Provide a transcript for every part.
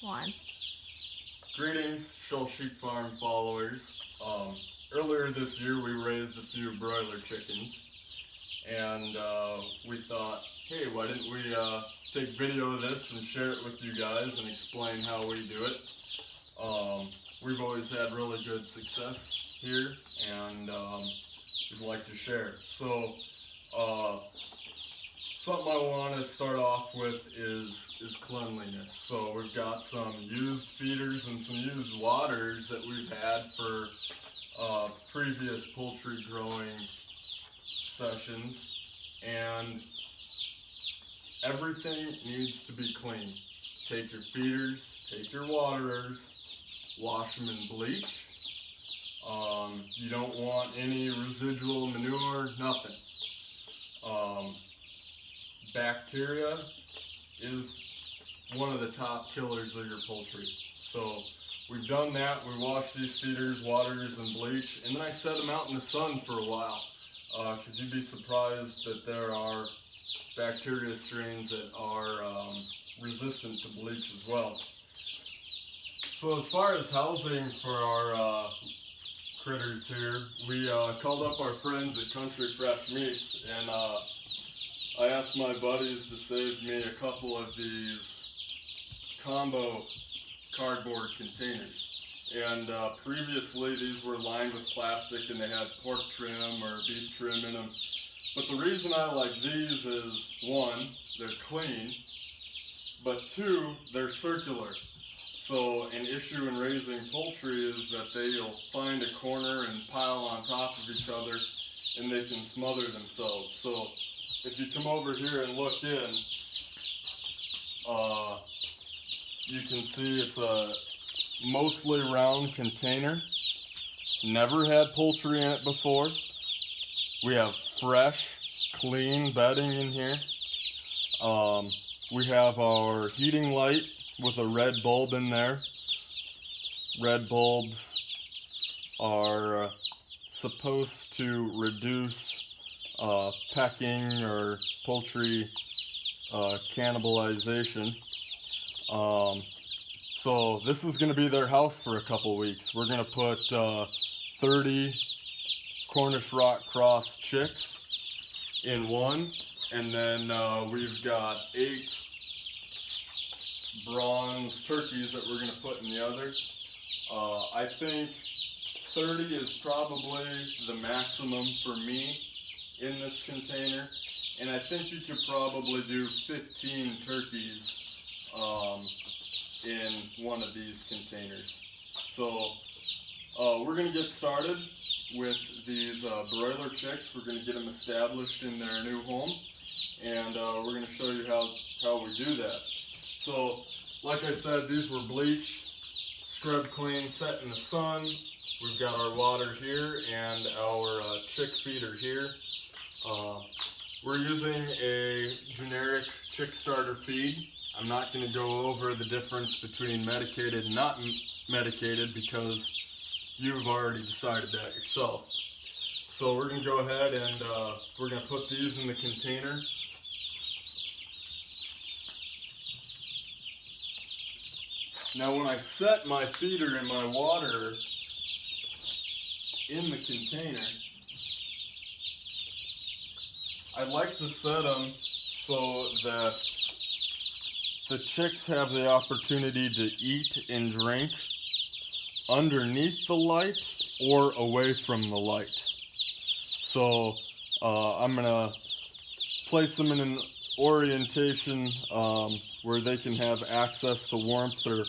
One. Greetings, Schulz Sheep Farm followers. Earlier this year we raised a few broiler chickens, and we thought, hey, why didn't we take video of this and share it with you guys and explain how we do it. We've always had really good success here, and we'd like to share. So something I want to start off with is cleanliness. So we've got some used feeders and some used waters that we've had for previous poultry growing sessions, and everything needs to be clean. Take your feeders, take your waterers, wash them in bleach. You don't want any residual manure, nothing. Bacteria is one of the top killers of your poultry. So we've done that. We wash these feeders, waters, and bleach, and then I set them out in the sun for a while, because you'd be surprised that there are bacteria strains that are resistant to bleach as well. So as far as housing for our critters here, we called up our friends at Country Fresh Meats, and I asked my buddies to save me a couple of these combo cardboard containers. And previously these were lined with plastic and they had pork trim or beef trim in them. But the reason I like these is, one, they're clean, but two, they're circular. So an issue in raising poultry is that they'll find a corner and pile on top of each other and they can smother themselves. So if you come over here and look in, you can see it's a mostly round container. Never had poultry in it before. We have fresh, clean bedding in here. We have our heating light with a red bulb in there. Red bulbs are supposed to reduce pecking or poultry cannibalization. So this is going to be their house for a couple weeks. We're going to put 30 Cornish rock cross chicks in one, and then we've got 8 bronze turkeys that we're going to put in the other. I think 30 is probably the maximum for me in this container, and I think you could probably do 15 turkeys in one of these containers. So we're going to get started with these broiler chicks. We're going to get them established in their new home, and we're going to show you how we do that. So like I said, these were bleached, scrubbed clean, set in the sun. We've got our water here and our chick feeder here. We're using a generic chick starter feed. I'm not going to go over the difference between medicated and not medicated because you've already decided that yourself. So we're going to go ahead and we're going to put these in the container. Now when I set my feeder and my water in the container, I like to set them so that the chicks have the opportunity to eat and drink underneath the light or away from the light. So I'm going to place them in an orientation where they can have access to warmth or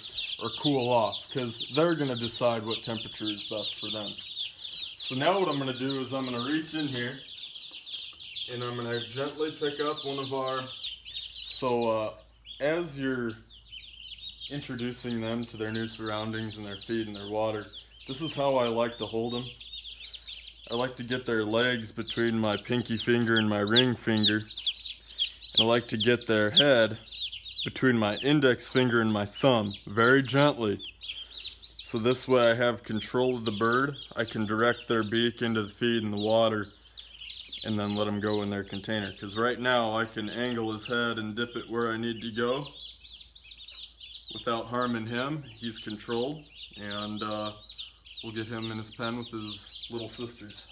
cool off, because they're going to decide what temperature is best for them. So now what I'm going to do is I'm going to reach in here and I'm going to gently pick up one of our, as you're introducing them to their new surroundings and their feed and their water, this is how I like to hold them. I like to get their legs between my pinky finger and my ring finger, and I like to get their head between my index finger and my thumb, very gently. So this way I have control of the bird. I can direct their beak into the feed and the water and then let them go in their container. Because right now I can angle his head and dip it where I need to go. without harming him. He's controlled, and we'll get him in his pen with his little sisters.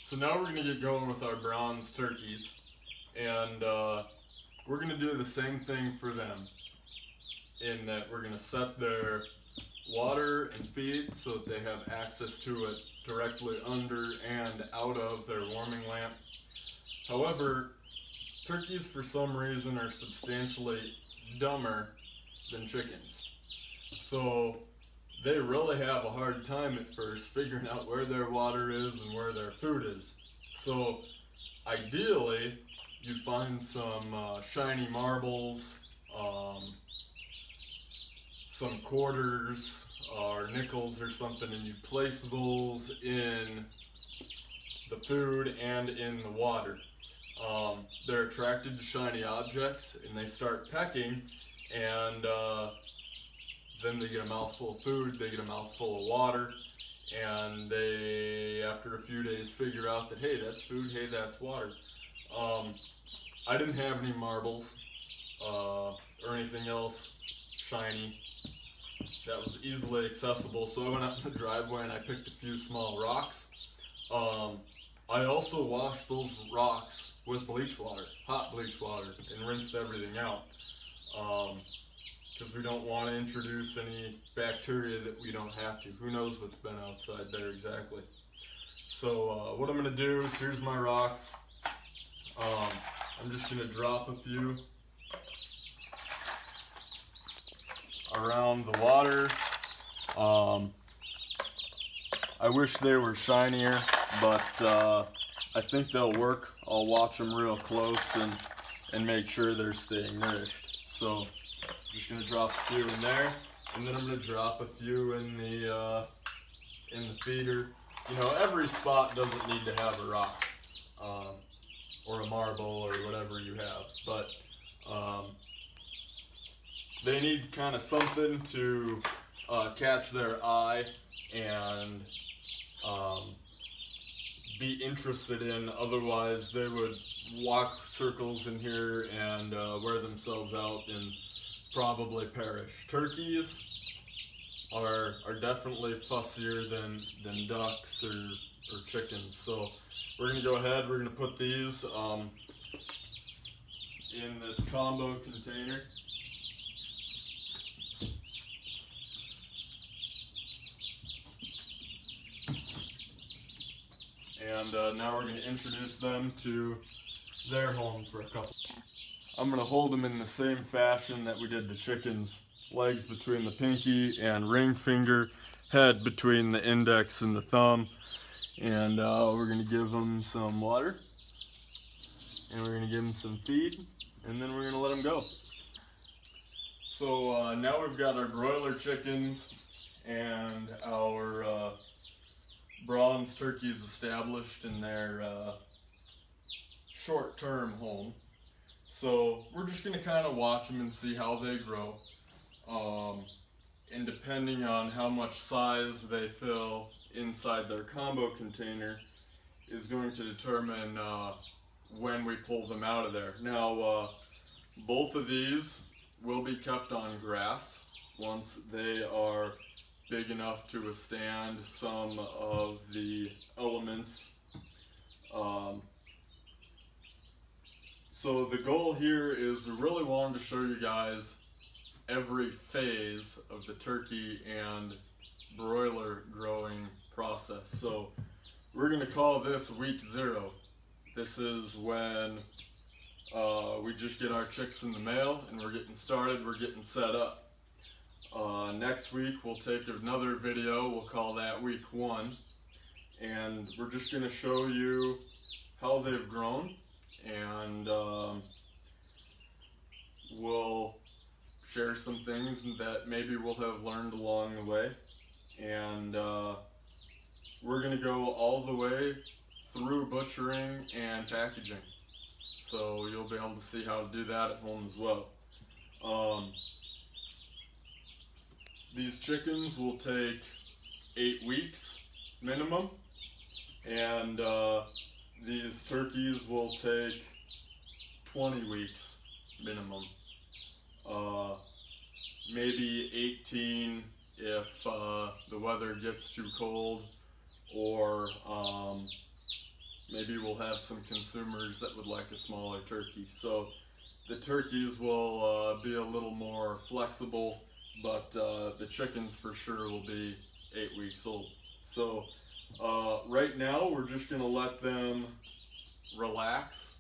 So now we're going to get going with our bronze turkeys, and we're going to do the same thing for them, in that we're going to set their water and feed so that they have access to it directly under and out of their warming lamp. However, turkeys for some reason are substantially dumber than chickens. So they really have a hard time at first figuring out where their water is and where their food is. So ideally, you'd find some shiny marbles, some quarters or nickels or something, and you place those in the food and in the water. They're attracted to shiny objects and they start pecking, and then they get a mouthful of food, they get a mouthful of water, and they, after a few days, figure out that, hey, that's food, hey, that's water. I didn't have any marbles or anything else shiny that was easily accessible, so I went out in the driveway and I picked a few small rocks. I also washed those rocks with bleach water, hot bleach water, and rinsed everything out, because we don't want to introduce any bacteria that we don't have to. Who knows what's been outside there exactly. So what I'm going to do is, here's my rocks. I'm just going to drop a few around the water. I wish they were shinier, but I think they'll work. I'll watch them real close and make sure they're staying nourished. So I'm just going to drop a few in there, and then I'm going to drop a few in the feeder. You know, every spot doesn't need to have a rock or a marble or whatever you have, but they need kind of something to catch their eye and be interested in. Otherwise they would walk circles in here and wear themselves out and probably perish. Turkeys are definitely fussier than ducks or chickens. So we're going to go ahead, we're going to put these in this combo container. And now we're going to introduce them to their home for a couple. I'm going to hold them in the same fashion that we did the chickens. Legs between the pinky and ring finger, head between the index and the thumb. And we're going to give them some water. And we're going to give them some feed. And then we're going to let them go. So now we've got our broiler chickens and our bronze turkeys established in their short-term home. So we're just going to kind of watch them and see how they grow. And depending on how much size they fill inside their combo container is going to determine when we pull them out of there. Now, both of these will be kept on grass once they are big enough to withstand some of the elements. So the goal here is we really wanted to show you guys every phase of the turkey and broiler growing process. So we're going to call this week 0. This is when we just get our chicks in the mail and we're getting started, we're getting set up. Next week we'll take another video, we'll call that week 1, and we're just going to show you how they've grown, and we'll share some things that maybe we'll have learned along the way, and we're going to go all the way through butchering and packaging, so you'll be able to see how to do that at home as well. These chickens will take 8 weeks minimum and these turkeys will take 20 weeks minimum. Maybe 18 if the weather gets too cold, or maybe we'll have some consumers that would like a smaller turkey. So the turkeys will be a little more flexible, but the chickens for sure will be 8 weeks old. So right now we're just going to let them relax.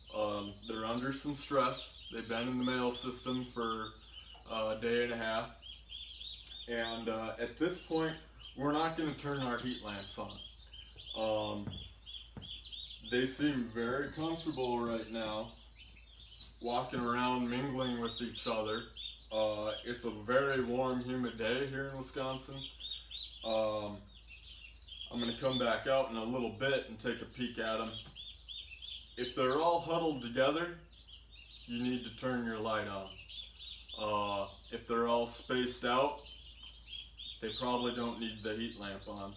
They're under some stress. They've been in the male system for a day and a half. And at this point, we're not going to turn our heat lamps on. They seem very comfortable right now, walking around, mingling with each other. It's a very warm, humid day here in Wisconsin. I'm going to come back out in a little bit and take a peek at them. If they're all huddled together, you need to turn your light on. If they're all spaced out, they probably don't need the heat lamp on.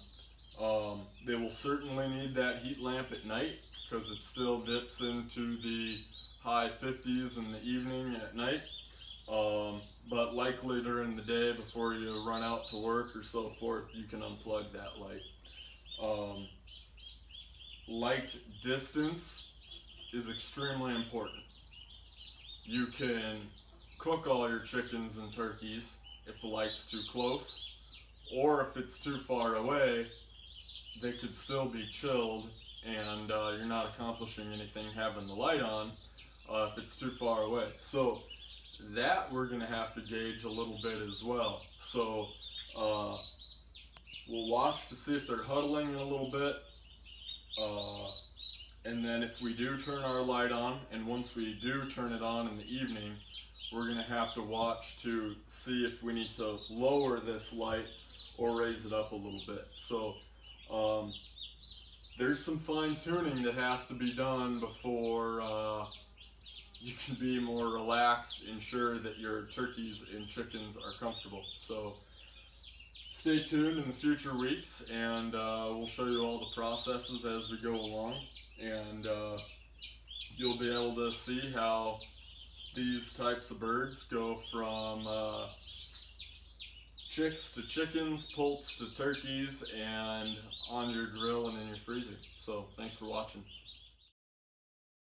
They will certainly need that heat lamp at night because it still dips into the high 50s in the evening and at night. But likely during the day before you run out to work or so forth, you can unplug that light. Light distance is extremely important. You can cook all your chickens and turkeys if the light's too close, or if it's too far away, they could still be chilled and you're not accomplishing anything having the light on if it's too far away. So that we're going to have to gauge a little bit as well. So we'll watch to see if they're huddling in a little bit. And then if we do turn our light on, and once we do turn it on in the evening, we're going to have to watch to see if we need to lower this light or raise it up a little bit. So there's some fine tuning that has to be done before you can be more relaxed, ensure that your turkeys and chickens are comfortable. So stay tuned in the future weeks, and we'll show you all the processes as we go along, and you'll be able to see how these types of birds go from chicks to chickens, poults to turkeys, and on your grill and in your freezer. So thanks for watching.